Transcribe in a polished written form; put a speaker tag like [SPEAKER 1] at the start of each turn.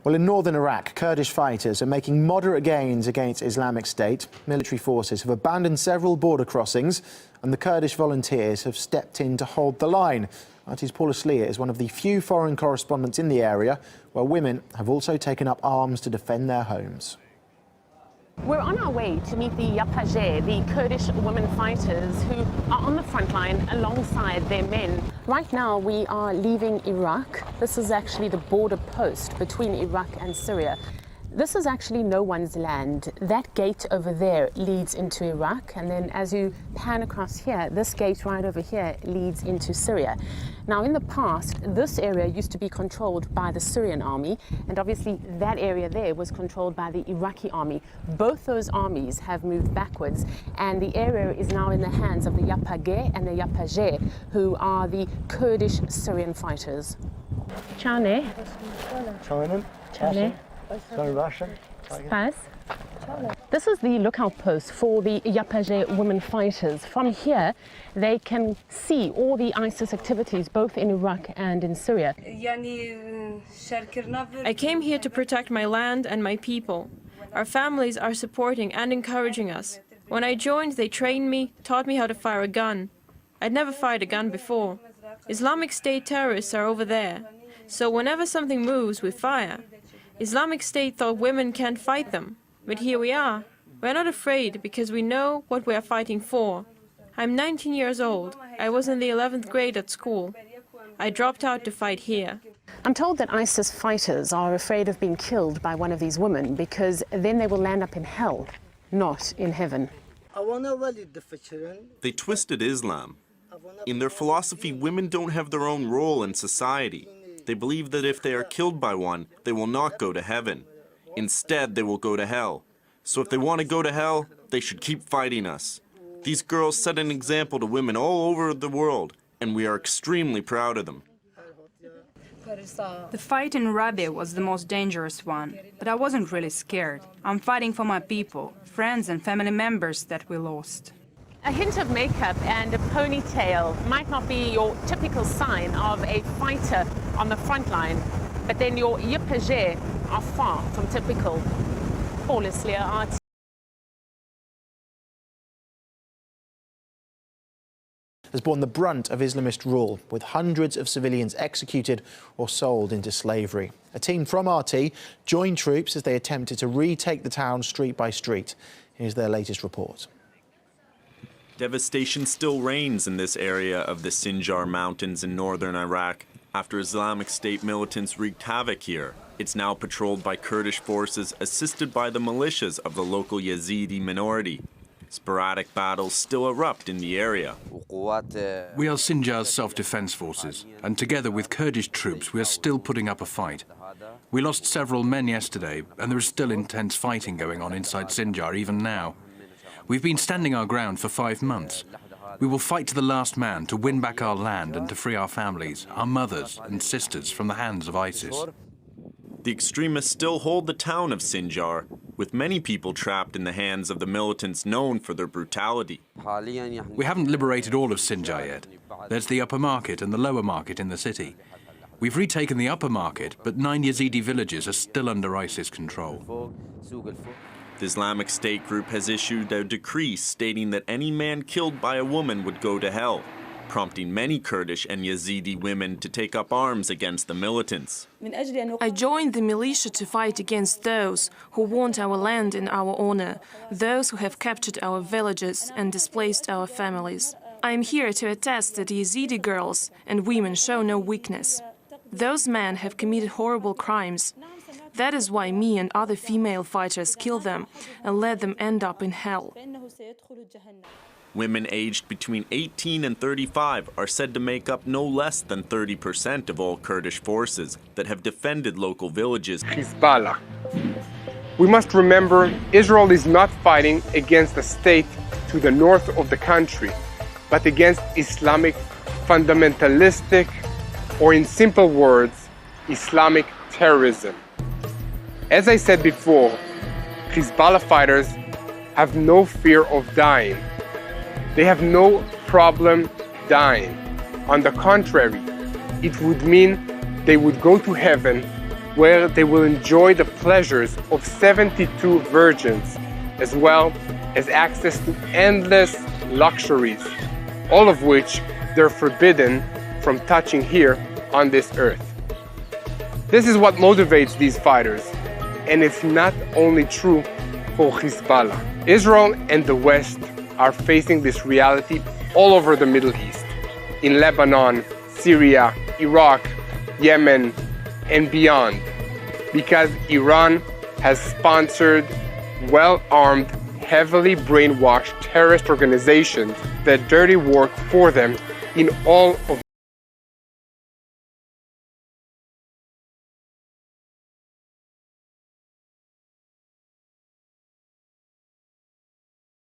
[SPEAKER 1] Well, in northern Iraq, Kurdish fighters are making moderate gains against Islamic State. Military forces have abandoned several border crossings and the Kurdish volunteers have stepped in to hold the line. RT's Paula Slier is one of the few foreign correspondents in the area where women have also taken up arms to defend their homes.
[SPEAKER 2] We're on our way to meet the YPG, the Kurdish women fighters who are on the front line alongside their men. Right now we are leaving Iraq. This is actually the border post between Iraq and Syria. This is actually no one's land. That gate over there leads into Iraq, and then as you pan across here, this gate right over here leads into Syria. Now in the past, this area used to be controlled by the Syrian army, and obviously that area there was controlled by the Iraqi army. Both those armies have moved backwards, and the area is now in the hands of the YPG and the YPG, who are the Kurdish Syrian fighters. Chane. Chane. Spas. This is the lookout post for the YPG women fighters. From here, they can see all the ISIS activities both in Iraq and in Syria.
[SPEAKER 3] I came here to protect my land and my people. Our families are supporting and encouraging us. When I joined, they trained me, taught me how to fire a gun. I'd never fired a gun before. Islamic State terrorists are over there, so whenever something moves, we fire. Islamic State thought women can't fight them, but here we are. We're not afraid because we know what we are fighting for. I'm 19 years old. I was in the 11th grade at school. I dropped out to fight here.
[SPEAKER 2] I'm told that ISIS fighters are afraid of being killed by one of these women because then they will land up in hell, not in heaven.
[SPEAKER 4] They twisted Islam. In their philosophy, women don't have their own role in society. They believe that if they are killed by one, they will not go to heaven. Instead, they will go to hell. So if they want to go to hell, they should keep fighting us. These girls set an example to women all over the world, and we are extremely proud of them.
[SPEAKER 5] The fight in Rabia was the most dangerous one, but I wasn't really scared. I'm fighting for my people, friends and family members that we lost.
[SPEAKER 2] A hint of makeup and a ponytail might not be your typical sign of a fighter on the front line, but then your YPG are far from typical. Paula Slier, RT.
[SPEAKER 1] Has borne the brunt of Islamist rule, with hundreds of civilians executed or sold into slavery. A team from RT joined troops as they attempted to retake the town street by street. Here's their latest report.
[SPEAKER 4] Devastation still reigns in this area of the Sinjar Mountains in northern Iraq after Islamic State militants wreaked havoc here. It's now patrolled by Kurdish forces assisted by the militias of the local Yazidi minority. Sporadic battles still erupt in the area.
[SPEAKER 6] We are Sinjar's self-defense forces, and together with Kurdish troops we are still putting up a fight. We lost several men yesterday, and there is still intense fighting going on inside Sinjar even now. We've been standing our ground for 5 months. We will fight to the last man to win back our land and to free our families, our mothers and sisters from the hands of ISIS.
[SPEAKER 4] The extremists still hold the town of Sinjar, with many people trapped in the hands of the militants known for their brutality.
[SPEAKER 6] We haven't liberated all of Sinjar yet. There's the upper market and the lower market in the city. We've retaken the upper market, but 9 Yazidi villages are still under ISIS control.
[SPEAKER 4] The Islamic State group has issued a decree stating that any man killed by a woman would go to hell, prompting many Kurdish and Yazidi women to take up arms against the militants.
[SPEAKER 3] I joined the militia to fight against those who want our land in our honor, those who have captured our villages and displaced our families. I am here to attest that Yazidi girls and women show no weakness. Those men have committed horrible crimes. That is why me and other female fighters kill them and let them end up in hell.
[SPEAKER 4] Women aged between 18 and 35 are said to make up no less than 30% of all Kurdish forces that have defended local villages.
[SPEAKER 7] Hezbollah. We must remember Israel is not fighting against a state to the north of the country, but against Islamic fundamentalistic, or in simple words, Islamic terrorism. As I said before, Hezbollah fighters have no fear of dying. They have no problem dying. On the contrary, it would mean they would go to heaven where they will enjoy the pleasures of 72 virgins, as well as access to endless luxuries, all of which they're forbidden from touching here on this earth. This is what motivates these fighters, and it's not only true for Hezbollah. Israel and the West are facing this reality all over the Middle East, in Lebanon, Syria, Iraq, Yemen, and beyond, because Iran has sponsored well-armed, heavily brainwashed terrorist organizations that dirty work for them in all of